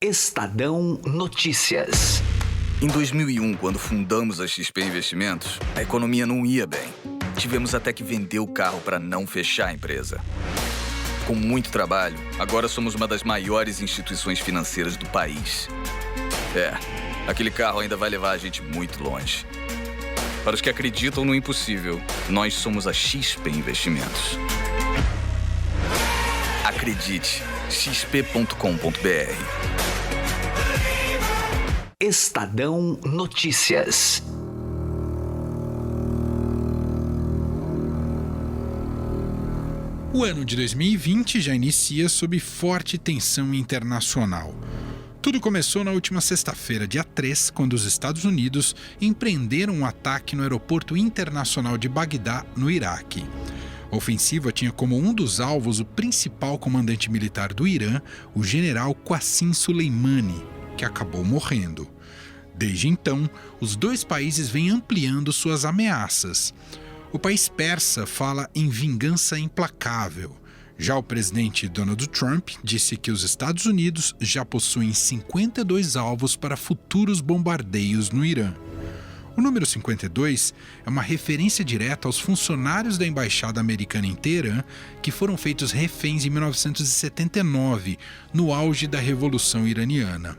Estadão Notícias. Em 2001, quando fundamos a XP Investimentos, a economia não ia bem. Tivemos até que vender o carro para não fechar a empresa. Com muito trabalho, agora somos uma das maiores instituições financeiras do país. Aquele carro ainda vai levar a gente muito longe. Para os que acreditam no impossível, nós somos a XP Investimentos. Acredite, xp.com.br. Estadão Notícias. O ano de 2020 já inicia sob forte tensão internacional. Tudo começou na última sexta-feira, dia 3, quando os Estados Unidos empreenderam um ataque no aeroporto internacional de Bagdá, no Iraque. A ofensiva tinha como um dos alvos o principal comandante militar do Irã, o general Qasem Soleimani, que acabou morrendo. Desde então, os dois países vêm ampliando suas ameaças. O país persa fala em vingança implacável. Já o presidente Donald Trump disse que os Estados Unidos já possuem 52 alvos para futuros bombardeios no Irã. O número 52 é uma referência direta aos funcionários da embaixada americana em Teherã que foram feitos reféns em 1979, no auge da Revolução Iraniana.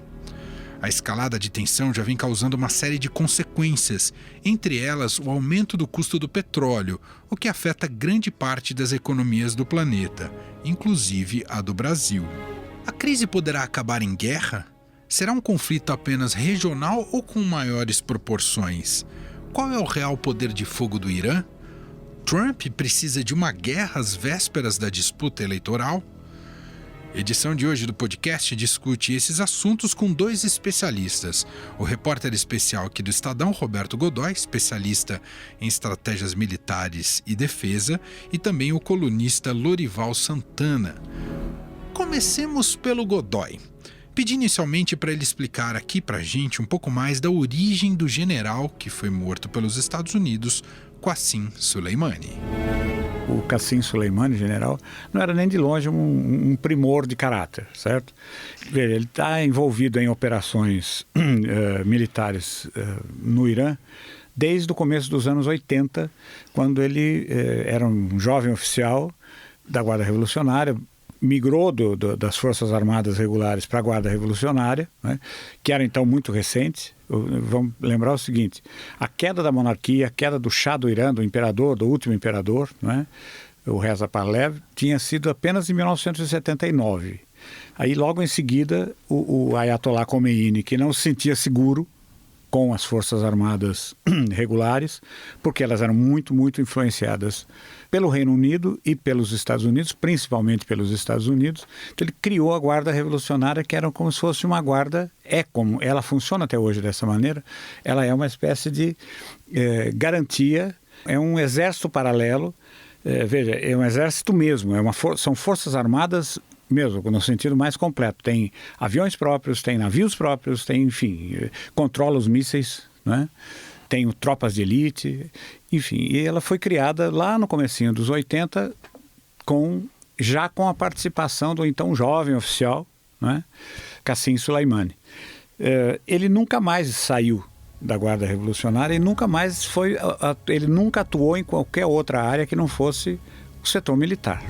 A escalada de tensão já vem causando uma série de consequências, entre elas o aumento do custo do petróleo, o que afeta grande parte das economias do planeta, inclusive a do Brasil. A crise poderá acabar em guerra? Será um conflito apenas regional ou com maiores proporções? Qual é o real poder de fogo do Irã? Trump precisa de uma guerra às vésperas da disputa eleitoral? A edição de hoje do podcast discute esses assuntos com dois especialistas. O repórter especial aqui do Estadão, Roberto Godoy, especialista em estratégias militares e defesa, e também o colunista Lorival Santana. Comecemos pelo Godoy. Pedi inicialmente para ele explicar aqui para a gente um pouco mais da origem do general que foi morto pelos Estados Unidos, Qasem Soleimani. O Qasem Soleimani, general, não era nem de longe um primor de caráter, certo? Ele está envolvido em operações militares no Irã desde o começo dos anos 80, quando ele era um jovem oficial da Guarda Revolucionária, migrou das Forças Armadas Regulares para a Guarda Revolucionária, né, que era então muito recente. Vamos lembrar o seguinte: a queda da monarquia, a queda do Shah do Irã, do imperador, do último imperador, né, o Reza Pahlavi, tinha sido apenas em 1979. Aí logo em seguida o Ayatollah Khomeini, que não se sentia seguro com as Forças Armadas regulares, porque elas eram muito, muito influenciadas pelo Reino Unido e pelos Estados Unidos, principalmente pelos Estados Unidos. Então ele criou a Guarda Revolucionária, que era como se fosse uma guarda, como ela funciona até hoje dessa maneira, ela é uma espécie de garantia, é um exército paralelo, veja, é um exército mesmo, são forças armadas mesmo, no sentido mais completo. Tem aviões próprios, tem navios próprios, tem, enfim, controla os mísseis, né? Tem tropas de elite, enfim. E ela foi criada lá no comecinho dos 80, já com a participação do então jovem oficial, né, Qasem Soleimani. Ele nunca mais saiu da Guarda Revolucionária e nunca mais ele nunca atuou em qualquer outra área que não fosse o setor militar.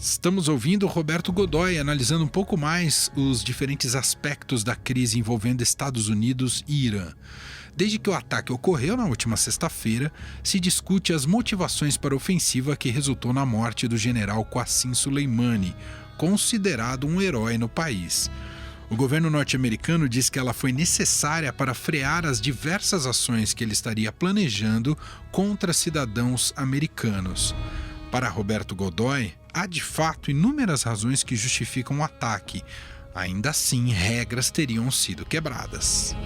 Estamos ouvindo Roberto Godoy analisando um pouco mais os diferentes aspectos da crise envolvendo Estados Unidos e Irã. Desde que o ataque ocorreu na última sexta-feira, se discute as motivações para a ofensiva que resultou na morte do general Qasem Soleimani, considerado um herói no país. O governo norte-americano diz que ela foi necessária para frear as diversas ações que ele estaria planejando contra cidadãos americanos. Para Roberto Godoy, há de fato inúmeras razões que justificam o ataque. Ainda assim, regras teriam sido quebradas.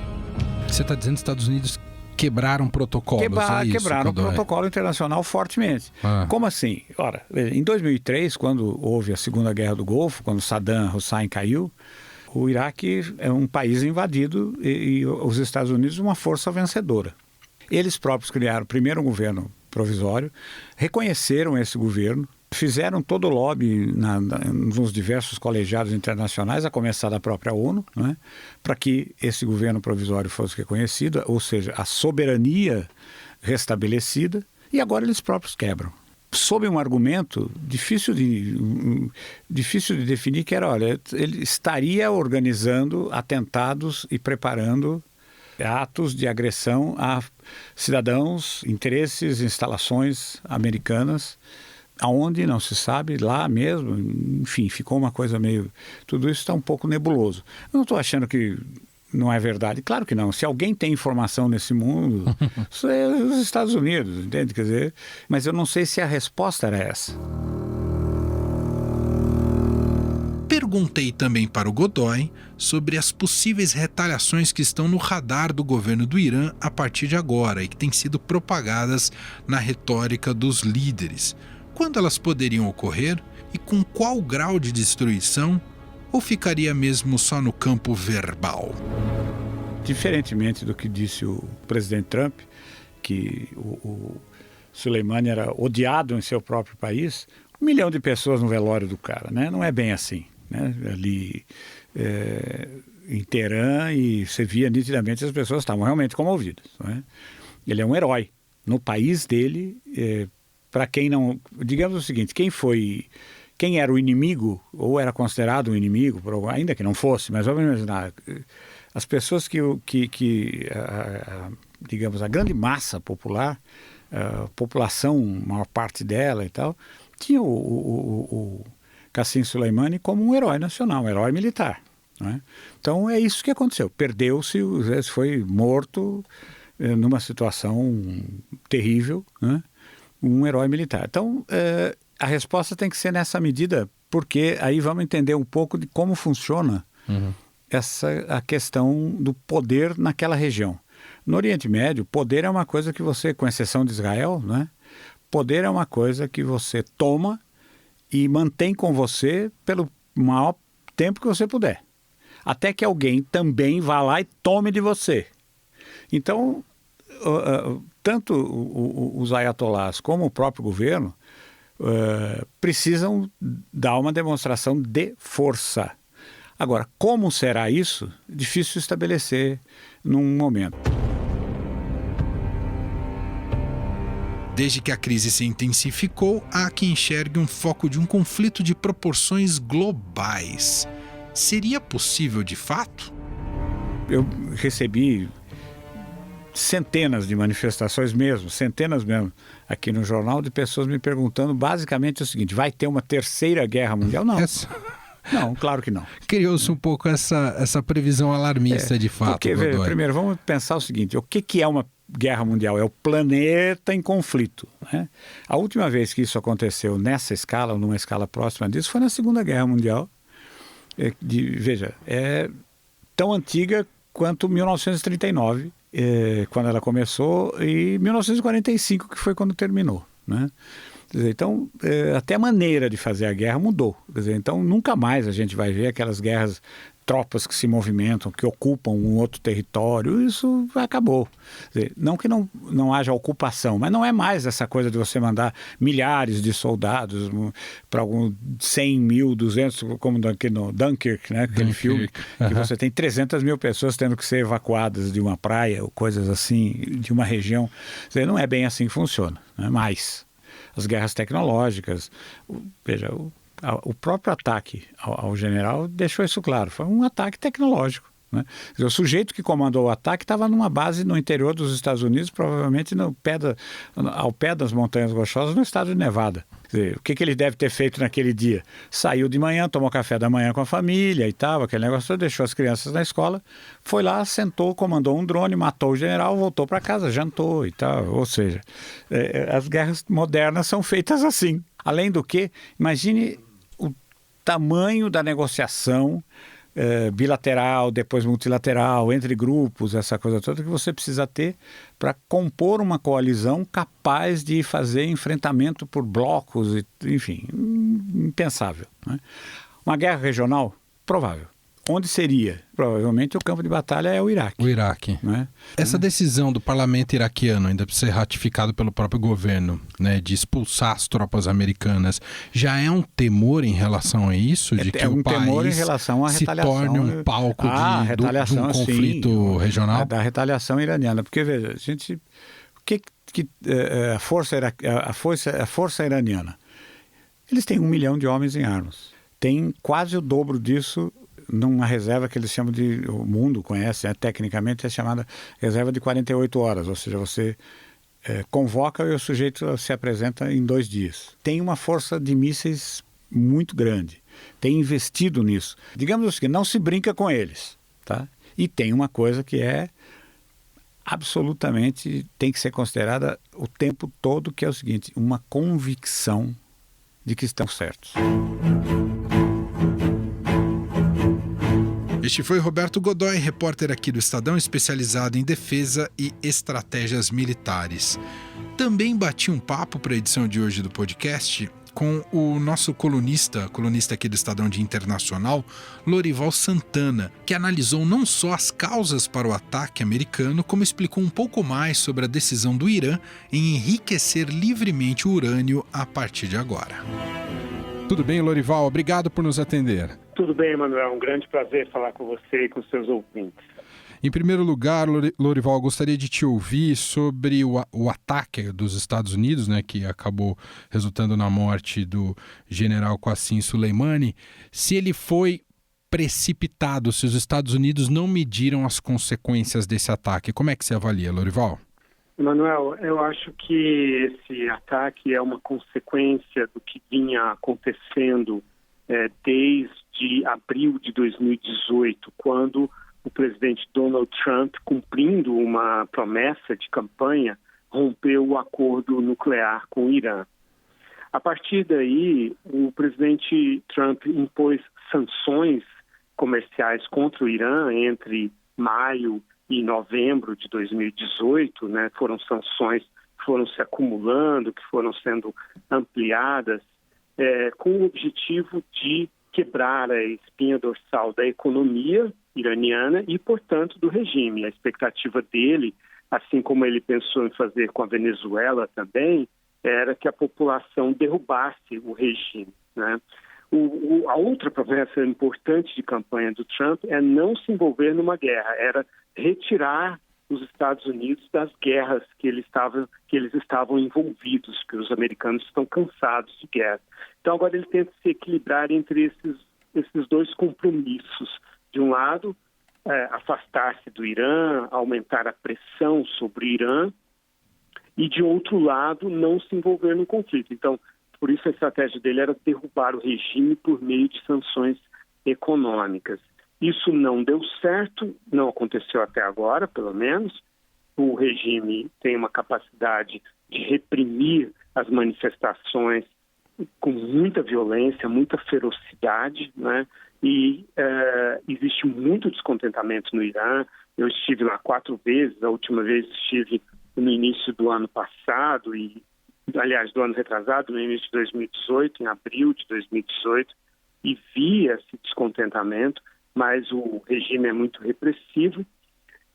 Você está dizendo que os Estados Unidos quebraram protocolos, é isso? Quebraram o protocolo internacional fortemente. Como assim? Ora, em 2003, quando houve a Segunda Guerra do Golfo, quando Saddam Hussein caiu, o Iraque é um país invadido e os Estados Unidos uma força vencedora. Eles próprios criaram primeiro um governo provisório, reconheceram esse governo, Fizeram todo o lobby nos diversos colegiados internacionais, a começar da própria ONU, né, para que esse governo provisório fosse reconhecido, ou seja, a soberania restabelecida, e agora eles próprios quebram. Sob um argumento difícil de definir, que era, olha, ele estaria organizando atentados e preparando atos de agressão a cidadãos, interesses, instalações americanas, aonde não se sabe, lá mesmo, enfim, ficou uma coisa meio... Tudo isso está um pouco nebuloso. Eu não estou achando que não é verdade. Claro que não. Se alguém tem informação nesse mundo, isso é os Estados Unidos, entende? Quer dizer, mas eu não sei se a resposta era essa. Perguntei também para o Godoy sobre as possíveis retaliações que estão no radar do governo do Irã a partir de agora e que têm sido propagadas na retórica dos líderes. Quando elas poderiam ocorrer e com qual grau de destruição, ou ficaria mesmo só no campo verbal? Diferentemente do que disse o presidente Trump, que o Soleimani era odiado em seu próprio país, 1 milhão de pessoas no velório do cara, né? Não é bem assim, né? Ali em Teherã, e você via nitidamente as pessoas estavam realmente comovidas, né? Ele é um herói. No país dele, para quem não... Digamos o seguinte, quem era o inimigo, ou era considerado um inimigo, ainda que não fosse, mas vamos imaginar, as pessoas digamos, a grande massa popular, a população, maior parte dela e tal, tinha o Qasem Soleimani como um herói nacional, um herói militar, né? Então é isso que aconteceu, perdeu-se, foi morto numa situação terrível, né? Um herói militar. Então, a resposta tem que ser nessa medida, porque aí vamos entender um pouco de como funciona a questão do poder naquela região. No Oriente Médio, poder é uma coisa que você, com exceção de Israel, né? Poder é uma coisa que você toma e mantém com você pelo maior tempo que você puder. Até que alguém também vá lá e tome de você. Então, tanto os ayatolás como o próprio governo precisam dar uma demonstração de força. Agora, como será isso? Difícil estabelecer num momento. Desde que a crise se intensificou, há quem enxergue um foco de um conflito de proporções globais. Seria possível de fato? Eu recebi centenas de manifestações mesmo, aqui no jornal, de pessoas me perguntando basicamente o seguinte: vai ter uma terceira guerra mundial? Não. Não, claro que não. Criou-se um pouco essa previsão alarmista de fato. Porque, primeiro, vamos pensar o seguinte: o que é uma guerra mundial? É o planeta em conflito, né? A última vez que isso aconteceu nessa escala, ou numa escala próxima disso, foi na Segunda Guerra Mundial. Veja, é tão antiga quanto 1939, quando ela começou, e 1945, que foi quando terminou, né? Quer dizer, então, até a maneira de fazer a guerra mudou. Quer dizer, então, nunca mais a gente vai ver aquelas guerras, tropas que se movimentam, que ocupam um outro território. Isso acabou. Quer dizer, não que não haja ocupação, mas não é mais essa coisa de você mandar milhares de soldados para algum 100 mil, 200, como aqui no Dunkirk, né? Aquele filme, que você tem 300 mil pessoas tendo que ser evacuadas de uma praia ou coisas assim, de uma região. Quer dizer, não é bem assim que funciona, né? Mais as guerras tecnológicas, veja, o próprio ataque ao general deixou isso claro, foi um ataque tecnológico, né? O sujeito que comandou o ataque estava numa base no interior dos Estados Unidos, provavelmente ao pé das Montanhas Rochosas, no estado de Nevada. Quer dizer, o que ele deve ter feito naquele dia? Saiu de manhã, tomou café da manhã com a família e tal, aquele negócio, deixou as crianças na escola, foi lá, sentou, comandou um drone, matou o general, voltou para casa, jantou e tal. Ou seja, as guerras modernas são feitas assim. Além do que, imagine o tamanho da negociação bilateral, depois multilateral, entre grupos, essa coisa toda que você precisa ter para compor uma coalizão capaz de fazer enfrentamento por blocos, enfim, impensável, né? Uma guerra regional? Provável. Onde seria? Provavelmente o campo de batalha é o Iraque. O Iraque. Né? Essa decisão do parlamento iraquiano, ainda precisa ser ratificado pelo próprio governo, né, de expulsar as tropas americanas, já é um temor em relação a isso? De que um o país temor em relação à se retaliação. torne um palco de um conflito sim, regional? Da retaliação iraniana. Porque, veja, a força iraniana, eles têm 1 milhão de homens em armas. Tem quase o dobro disso numa reserva que eles chamam o mundo conhece, né? Tecnicamente é chamada reserva de 48 horas, ou seja, você convoca e o sujeito se apresenta em 2 dias. Tem uma força de mísseis muito grande, tem investido nisso. Digamos assim, não se brinca com eles, tá? E tem uma coisa que absolutamente tem que ser considerada o tempo todo, que é o seguinte, uma convicção de que estão certos. Este foi Roberto Godoy, repórter aqui do Estadão, especializado em defesa e estratégias militares. Também bati um papo para a edição de hoje do podcast com o nosso colunista aqui do Estadão de Internacional, Lorival Santana, que analisou não só as causas para o ataque americano, como explicou um pouco mais sobre a decisão do Irã em enriquecer livremente o urânio a partir de agora. Tudo bem, Lorival? Obrigado por nos atender. Tudo bem, Emanuel. Um grande prazer falar com você e com seus ouvintes. Em primeiro lugar, Lorival, gostaria de te ouvir sobre o ataque dos Estados Unidos, né, que acabou resultando na morte do general Qasem Soleimani. Se ele foi precipitado, se os Estados Unidos não mediram as consequências desse ataque. Como é que você avalia, Lorival? Emanuel, eu acho que esse ataque é uma consequência do que vinha acontecendo desde abril de 2018, quando o presidente Donald Trump, cumprindo uma promessa de campanha, rompeu o acordo nuclear com o Irã. A partir daí, o presidente Trump impôs sanções comerciais contra o Irã entre maio e novembro de 2018, né? Foram sanções que foram se acumulando, que foram sendo ampliadas, com o objetivo de quebrar a espinha dorsal da economia iraniana e, portanto, do regime. A expectativa dele, assim como ele pensou em fazer com a Venezuela também, era que a população derrubasse o regime, né? A outra promessa importante de campanha do Trump é não se envolver numa guerra, era retirar os Estados Unidos das guerras que eles estavam envolvidos, porque os americanos estão cansados de guerra. Então agora ele tenta se equilibrar entre esses 2 compromissos. De um lado, afastar-se do Irã, aumentar a pressão sobre o Irã, e de outro lado, não se envolver no conflito. Então, por isso a estratégia dele era derrubar o regime por meio de sanções econômicas. Isso não deu certo, não aconteceu até agora, pelo menos. O regime tem uma capacidade de reprimir as manifestações com muita violência, muita ferocidade, né? E existe muito descontentamento no Irã. Eu estive lá 4 vezes, a última vez estive no início do ano passado, do ano retrasado, no início de 2018, em abril de 2018, e vi esse descontentamento, mas o regime é muito repressivo.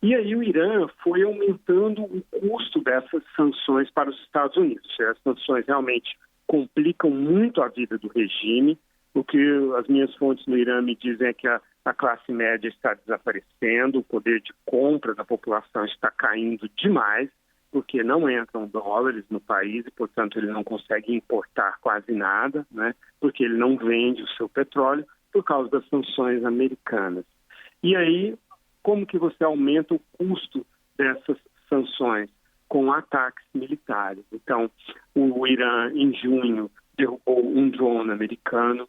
E aí o Irã foi aumentando o custo dessas sanções para os Estados Unidos. As sanções realmente complicam muito a vida do regime. O que as minhas fontes no Irã me dizem é que a classe média está desaparecendo, o poder de compra da população está caindo demais, porque não entram dólares no país e, portanto, ele não consegue importar quase nada, né? Porque ele não vende o seu petróleo por causa das sanções americanas. E aí, como que você aumenta o custo dessas sanções? Com ataques militares. Então, o Irã, em junho, derrubou um drone americano,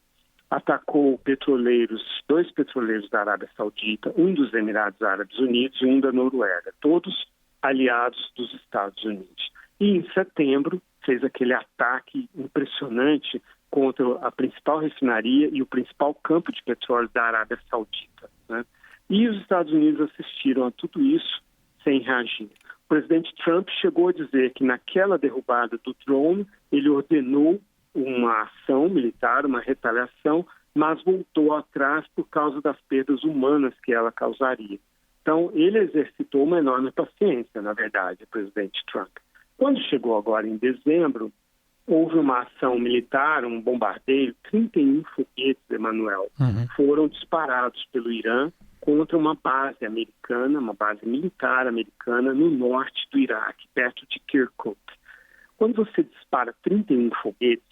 atacou 2 petroleiros da Arábia Saudita, um dos Emirados Árabes Unidos e um da Noruega, todos aliados dos Estados Unidos. E em setembro fez aquele ataque impressionante contra a principal refinaria e o principal campo de petróleo da Arábia Saudita, né? E os Estados Unidos assistiram a tudo isso sem reagir. O presidente Trump chegou a dizer que naquela derrubada do drone ele ordenou uma ação militar, uma retaliação, mas voltou atrás por causa das perdas humanas que ela causaria. Então, ele exercitou uma enorme paciência, na verdade, o presidente Trump. Quando chegou agora em dezembro, houve uma ação militar, um bombardeio, 31 foguetes, Emanuel, foram disparados pelo Irã contra uma base americana, uma base militar americana no norte do Iraque, perto de Kirkuk. Quando você dispara 31 foguetes,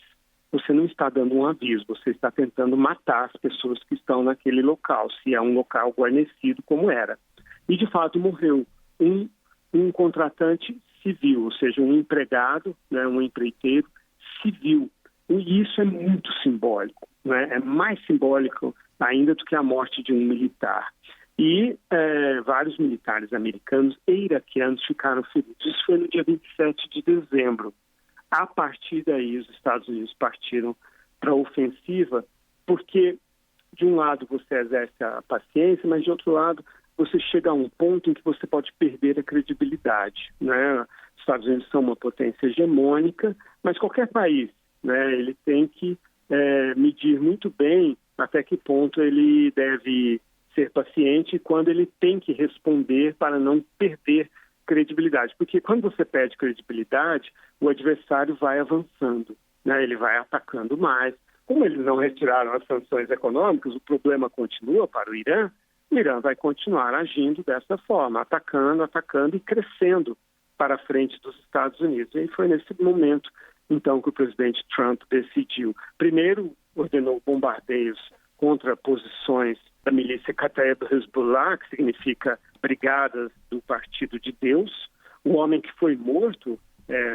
você não está dando um aviso, você está tentando matar as pessoas que estão naquele local, se é um local guarnecido como era. E, de fato, morreu um contratante civil, ou seja, um empregado, né, um empreiteiro civil. E isso é muito simbólico, né? É mais simbólico ainda do que a morte de um militar. E vários militares americanos e iraquianos ficaram feridos. Isso foi no dia 27 de dezembro. A partir daí, os Estados Unidos partiram para a ofensiva, porque, de um lado, você exerce a paciência, mas, de outro lado, você chega a um ponto em que você pode perder a credibilidade, né? Os Estados Unidos são uma potência hegemônica, mas qualquer país, né, ele tem que medir muito bem até que ponto ele deve ser paciente e quando ele tem que responder para não perder credibilidade. Porque quando você perde credibilidade, o adversário vai avançando, né? Ele vai atacando mais. Como eles não retiraram as sanções econômicas, o problema continua para o Irã vai continuar agindo dessa forma, atacando e crescendo para a frente dos Estados Unidos. E foi nesse momento, então, que o presidente Trump decidiu. Primeiro, ordenou bombardeios contra posições da milícia Kataeb Hezbollah, que significa Brigadas do Partido de Deus. O homem que foi morto,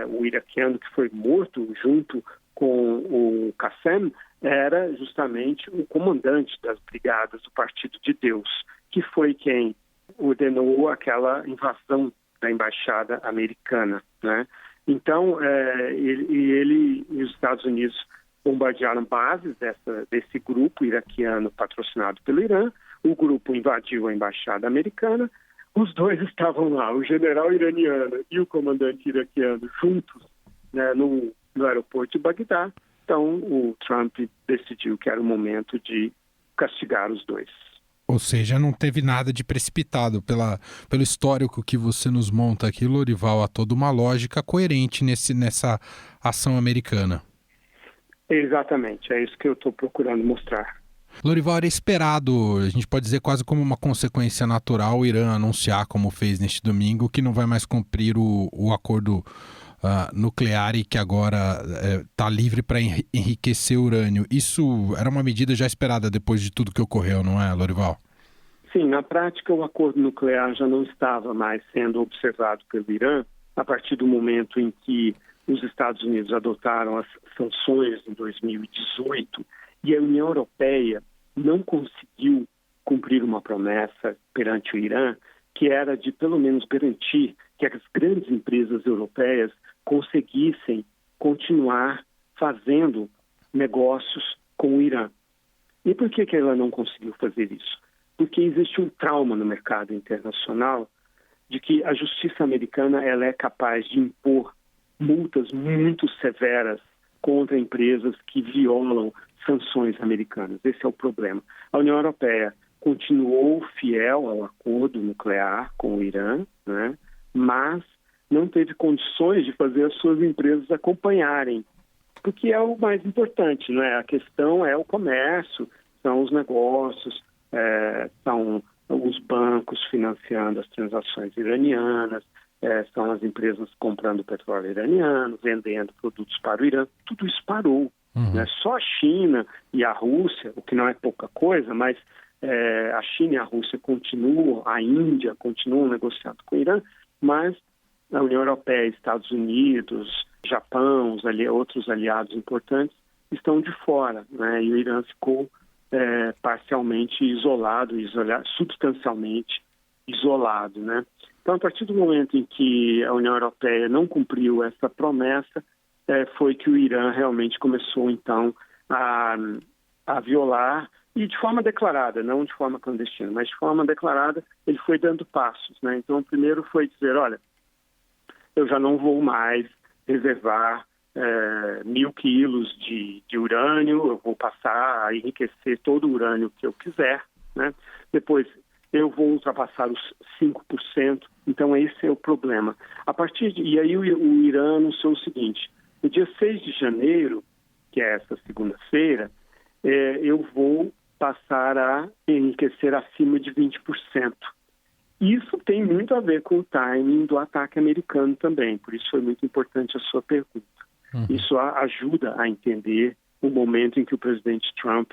o iraquiano que foi morto junto com o Qassem, era justamente o comandante das Brigadas do Partido de Deus, que foi quem ordenou aquela invasão da embaixada americana, né? Então, ele e os Estados Unidos bombardearam bases desse grupo iraquiano patrocinado pelo Irã. O grupo invadiu a embaixada americana. Os dois estavam lá, o general iraniano e o comandante iraquiano, juntos, né, no aeroporto de Bagdá. Então, o Trump decidiu que era o momento de castigar os dois. Ou seja, não teve nada de precipitado pelo histórico que você nos monta aqui, Lorival, há toda uma lógica coerente nessa ação americana. Exatamente, é isso que eu estou procurando mostrar. Lorival, era esperado, a gente pode dizer quase como uma consequência natural, o Irã anunciar, como fez neste domingo, que não vai mais cumprir o acordo nuclear e que agora está livre para enriquecer urânio. Isso era uma medida já esperada depois de tudo que ocorreu, não é, Lorival? Sim, na prática o acordo nuclear já não estava mais sendo observado pelo Irã a partir do momento em que os Estados Unidos adotaram as sanções em 2018 e a União Europeia não conseguiu cumprir uma promessa perante o Irã que era de pelo menos garantir que as grandes empresas europeias conseguissem continuar fazendo negócios com o Irã. E por que ela não conseguiu fazer isso? Porque existe um trauma no mercado internacional de que a justiça americana ela é capaz de impor multas muito severas contra empresas que violam sanções americanas. Esse é o problema. A União Europeia continuou fiel ao acordo nuclear com o Irã, né? Mas não teve condições de fazer as suas empresas acompanharem, porque é o mais importante, não é? A questão é o comércio, são os negócios, são os bancos financiando as transações iranianas, são as empresas comprando petróleo iraniano, vendendo produtos para o Irã. Tudo isso parou. Né? Só a China e a Rússia, o que não é pouca coisa, mas a China e a Rússia continuam, a Índia continuam negociando com o Irã, mas a União Europeia, Estados Unidos, Japão, outros aliados importantes estão de fora, né? E o Irã ficou parcialmente isolado, substancialmente isolado, né? Então, a partir do momento em que a União Europeia não cumpriu essa promessa, foi que o Irã realmente começou, então, a violar, e de forma declarada, não de forma clandestina, mas de forma declarada, ele foi dando passos, né? Então, o primeiro foi dizer, olha, eu já não vou mais reservar 1.000 quilos de urânio, eu vou passar a enriquecer todo o urânio que eu quiser, né? Depois eu vou ultrapassar os 5%, então esse é o problema. E aí o Irã anunciou o seguinte: no dia 6 de janeiro, que é essa segunda-feira, eu vou passar a enriquecer acima de 20%. Isso tem muito a ver com o timing do ataque americano também, por isso foi muito importante a sua pergunta. Isso ajuda a entender o momento em que o presidente Trump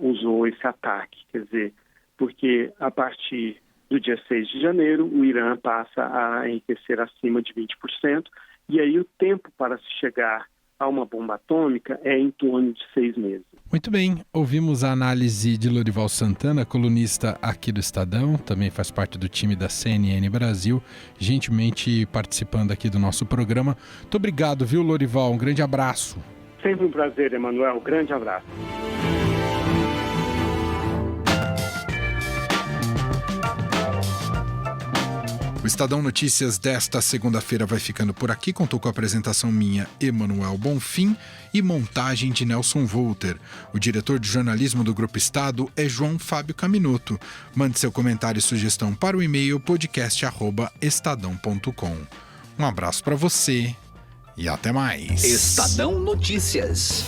usou esse ataque, quer dizer, porque a partir do dia 6 de janeiro, o Irã passa a enriquecer acima de 20%, e aí o tempo para se chegar a uma bomba atômica é em torno de 6 meses. Muito bem, ouvimos a análise de Lorival Santana, colunista aqui do Estadão, também faz parte do time da CNN Brasil, gentilmente participando aqui do nosso programa. Muito obrigado, viu, Lorival? Um grande abraço. Sempre um prazer, Emanuel. Grande abraço. O Estadão Notícias desta segunda-feira vai ficando por aqui. Contou com a apresentação minha, Emanuel Bonfim, e montagem de Nelson Volter. O diretor de jornalismo do Grupo Estado é João Fábio Caminoto. Mande seu comentário e sugestão para o e-mail podcast@estadão.com. Um abraço para você e até mais. Estadão Notícias.